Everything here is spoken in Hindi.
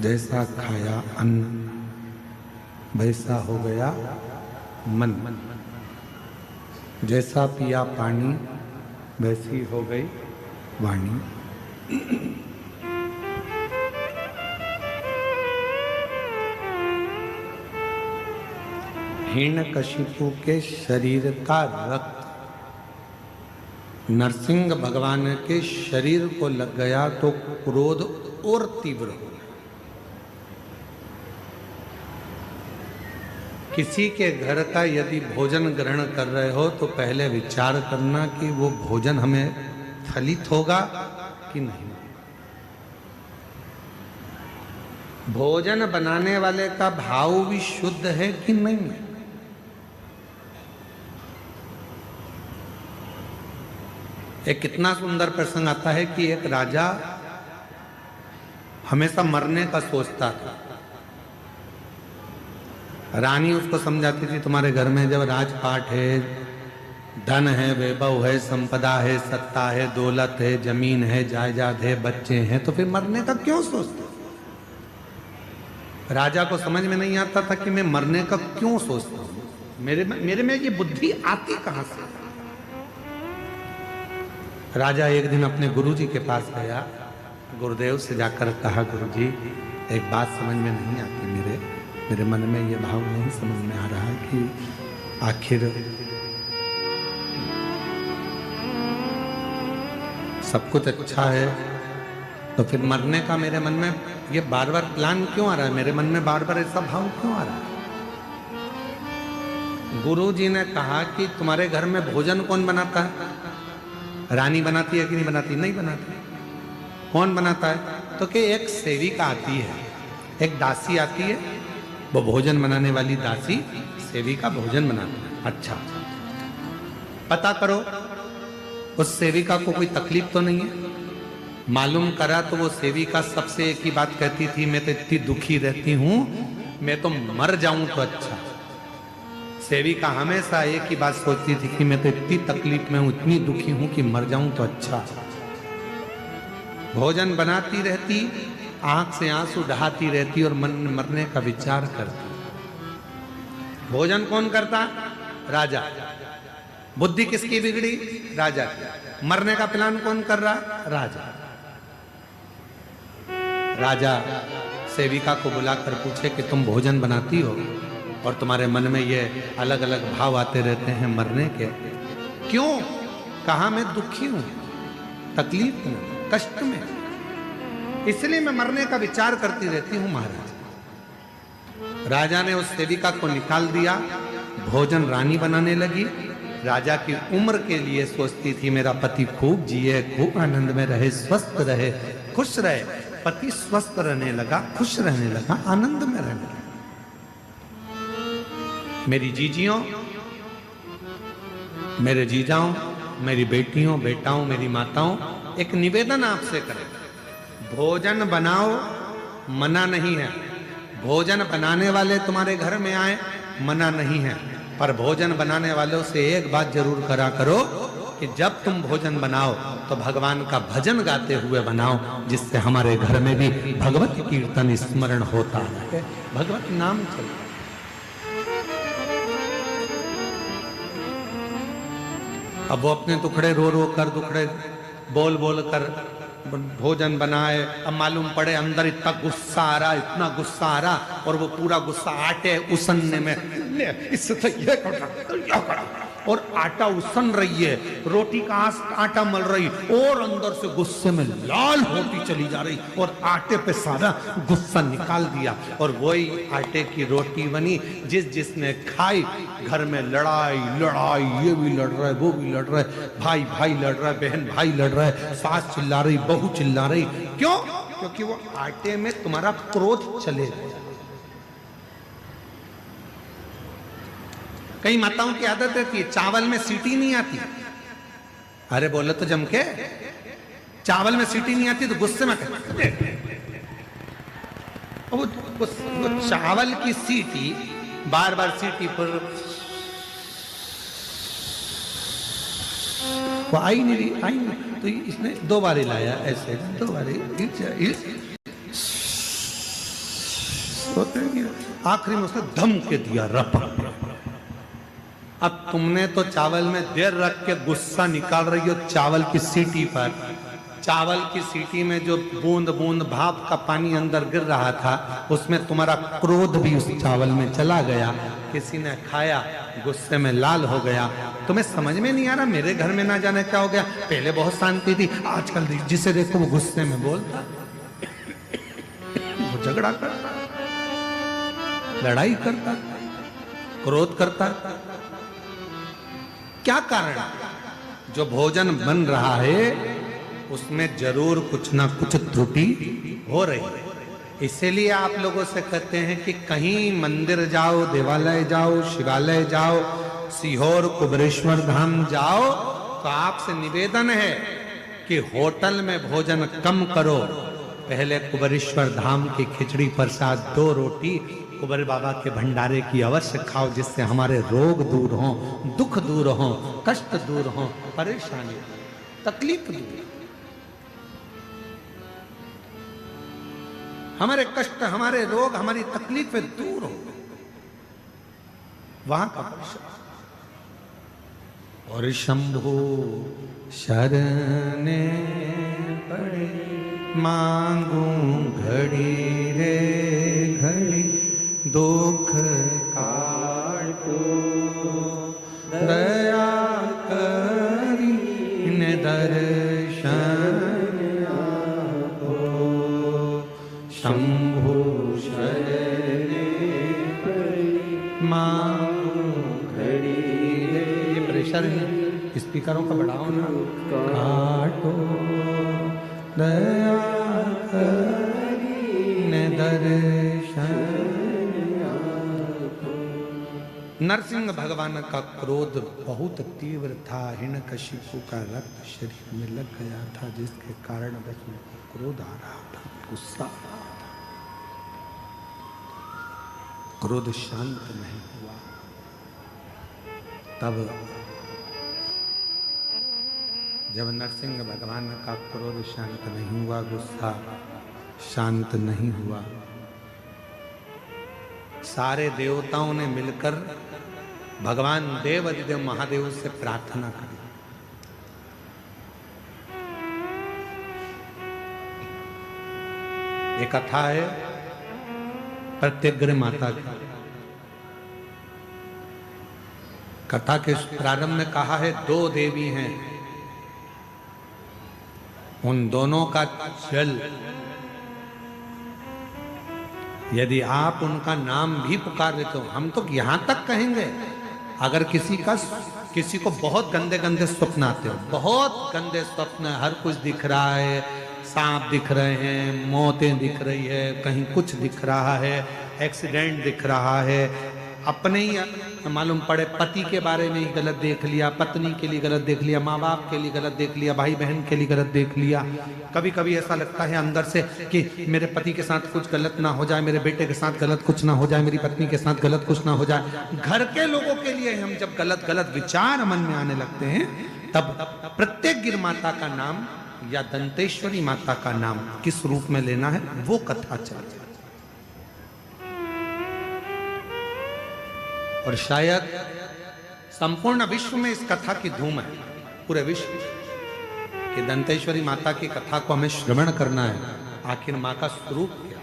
जैसा खाया अन्न वैसा हो गया मन, जैसा पिया पानी वैसी हो गई वाणी। हिरण्यकशिपु के शरीर का रक्त नरसिंह भगवान के शरीर को लग गया तो क्रोध और तीव्र हो। किसी के घर का यदि भोजन ग्रहण कर रहे हो तो पहले विचार करना कि वो भोजन हमें फलित होगा कि नहीं। भोजन बनाने वाले का भाव भी शुद्ध है कि नहीं। एक कितना सुंदर प्रसंग आता है कि एक राजा हमेशा मरने का सोचता था। रानी उसको समझाती थी तुम्हारे घर में जब राजपाट है, धन है, वैभव है, संपदा है, सत्ता है, दौलत है, जमीन है, जायदाद है, बच्चे हैं, तो फिर मरने का क्यों सोचते। राजा को समझ में नहीं आता था कि मैं मरने का क्यों सोचता हूं, मेरे में ये बुद्धि आती कहां से। राजा एक दिन अपने गुरुजी के पास गया, गुरुदेव से जाकर कहा गुरुजी एक बात समझ में नहीं आती, मेरे मन में ये भाव नहीं समझ में आ रहा कि आखिर सब कुछ अच्छा है तो फिर मरने का मेरे मन में ये बार बार प्लान क्यों आ रहा है, मेरे मन में बार बार ऐसा भाव क्यों आ रहा है। गुरुजी ने कहा कि तुम्हारे घर में भोजन कौन बनाता है, रानी बनाती है कि नहीं बनाती, नहीं बनाती। कौन बनाता है तो कि एक सेविका आती है, एक दासी आती है, वो भोजन बनाने वाली दासी सेविका भोजन बनाती है। अच्छा पता करो उस सेविका को कोई तकलीफ तो नहीं है। मालूम करा तो वो सेविका सबसे एक ही बात कहती थी, मैं तो इतनी दुखी रहती हूं, मैं तो मर जाऊं तो अच्छा। सेविका हमेशा एक ही बात सोचती थी कि मैं तो इतनी तकलीफ में हूं, इतनी दुखी हूं कि मर जाऊं तो अच्छा। भोजन बनाती रहती, आंख से आंसू बहाती रहती और मन में मरने का विचार करती। भोजन कौन करता, राजा। बुद्धि किसकी बिगड़ी, राजा की। मरने का प्लान कौन कर रहा, राजा। राजा सेविका को बुलाकर पूछे कि तुम भोजन बनाती हो और तुम्हारे मन में ये अलग अलग भाव आते रहते हैं मरने के, क्यों। कहा मैं दुखी हूं, तकलीफ में, कष्ट में, इसलिए मैं मरने का विचार करती रहती हूं महाराज। राजा ने उस सेविका को निकाल दिया, भोजन रानी बनाने लगी। राजा की उम्र के लिए सोचती थी मेरा पति खूब जिए, खूब आनंद में रहे, स्वस्थ रहे, खुश रहे। पति स्वस्थ रहने लगा, खुश रहने लगा, आनंद में रहने लगा। मेरी जीजियों, मेरे जीजाओं, मेरी बेटियों, बेटाओं, मेरी माताओं, एक निवेदन आपसे करें, भोजन बनाओ, मना नहीं है। भोजन बनाने वाले तुम्हारे घर में आए, मना नहीं है, पर भोजन बनाने वालों से एक बात जरूर करा करो कि जब तुम भोजन बनाओ तो भगवान का भजन गाते हुए बनाओ, जिससे हमारे घर में भी भगवत कीर्तन स्मरण होता है, भगवत नाम चलता है। अब वो अपने दुखड़े रो रो कर, दुखड़े बोल बोल कर भोजन बनाए। अब मालूम पड़े अंदर इतना गुस्सा आ रहा, इतना गुस्सा आ रहा, और वो पूरा गुस्सा आटे उसनने में, इससे तो ये करा, और आटा उसन रही है, रोटी का आटा मल रही, और अंदर से गुस्से में लाल होती चली जा रही, और आटे पे सारा गुस्सा निकाल दिया, और वही आटे की रोटी बनी। जिसने खाई, घर में लड़ाई लड़ाई, ये भी लड़ रहा है, वो भी लड़ रहा है, भाई भाई लड़ रहा है, बहन भाई लड़ रहा है, सास चिल्ला रही, बहू चिल्ला रही। क्यों? क्योंकि वो आटे में तुम्हारा क्रोध चले गया। कई माताओं की आदत रहती है, चावल में सीटी नहीं आती। अरे बोले तो जम के, चावल में सीटी नहीं आती तो गुस्से में वो चावल की सीटी बार बार सीटी पर वो आई नहीं, तो इसने 2 बार लाया, ऐसे 2 बार सोते नहीं। आखिरी में उसने धम के दिया रपा। अब तुमने तो चावल में देर रख के गुस्सा निकाल रही हो चावल की सीटी पर। चावल की सीटी में जो बूंद बूंद भाप का पानी अंदर गिर रहा था उसमें तुम्हारा क्रोध भी उस चावल में चला गया। किसी ने खाया, गुस्से में लाल हो गया। तुम्हें समझ में नहीं आ रहा मेरे घर में ना जाने क्या हो गया। पहले बहुत शांति थी, आजकल जिसे देखो वो गुस्से में बोलता, वो झगड़ा करता, लड़ाई करता, क्रोध करता। क्या कारण? जो भोजन बन रहा है उसमें जरूर कुछ ना कुछ त्रुटि हो रही है। इसीलिए आप लोगों से कहते हैं कि कहीं मंदिर जाओ, देवालय जाओ, शिवालय जाओ, सीहोर कुबेरेश्वर धाम जाओ, तो आपसे निवेदन है कि होटल में भोजन कम करो। पहले कुबेरेश्वर धाम की खिचड़ी प्रसाद 2 रोटी कुबेर बाबा के भंडारे की अवश्य खाओ, जिससे हमारे रोग दूर हों, दुख दूर हों, कष्ट दूर हों, परेशानी, तकलीफ दूर। हमारे कष्ट, हमारे रोग, हमारी तकलीफें दूर हो, वहां का प्रसाद। और शंभु शरणे पड़े मांगू घड़ी रे घड़ी, दुख काटो दया करी ने दर्शन आपो। शंभु शरणे पड़ी मांगू घड़ी रे। ये प्रेशर है, स्पीकरों का बढ़ाओ ना। काटो दया करी ने दर्शन। नरसिंह भगवान का क्रोध बहुत तीव्र था। हिरण्यकशिपु का रक्त शरीर में लग गया था, जिसके कारण बस उनको क्रोध आ रहा था, गुस्सा आ रहा था। क्रोध शांत नहीं हुआ। तब जब नरसिंह भगवान का क्रोध शांत नहीं हुआ, गुस्सा शांत नहीं हुआ, सारे देवताओं ने मिलकर भगवान देव अधिदेव महादेव से प्रार्थना करी। एक कथा है प्रत्यग्र माता की। कथा के प्रारंभ में कहा है 2 देवी हैं, उन दोनों का जल यदि आप उनका नाम भी पुकार लेते हो, हम तो यहां तक कहेंगे अगर किसी को बहुत गंदे गंदे स्वप्न आते हो, बहुत गंदे स्वप्न, हर कुछ दिख रहा है, सांप दिख रहे हैं, मौतें दिख रही है, कहीं कुछ दिख रहा है, एक्सीडेंट दिख रहा है, अपने ही मालूम पड़े पति के बारे में ही गलत देख लिया, पत्नी के लिए गलत देख लिया, माँ बाप के लिए गलत देख लिया, भाई बहन के लिए गलत देख लिया। कभी कभी ऐसा लगता है अंदर से कि मेरे पति के साथ कुछ गलत ना हो जाए, मेरे बेटे के साथ गलत कुछ ना हो जाए, मेरी पत्नी के साथ गलत कुछ ना हो जाए। घर के लोगों के लिए हम जब गलत गलत विचार मन में आने लगते हैं, तब प्रत्येक गिर माता का नाम या दंतेश्वरी माता का नाम किस रूप में लेना है वो कथा चल। और शायद संपूर्ण विश्व में इस कथा की धूम है, पूरे विश्व कि दंतेश्वरी माता की कथा को हमें श्रवण करना है। आखिर माँ का स्वरूप क्या,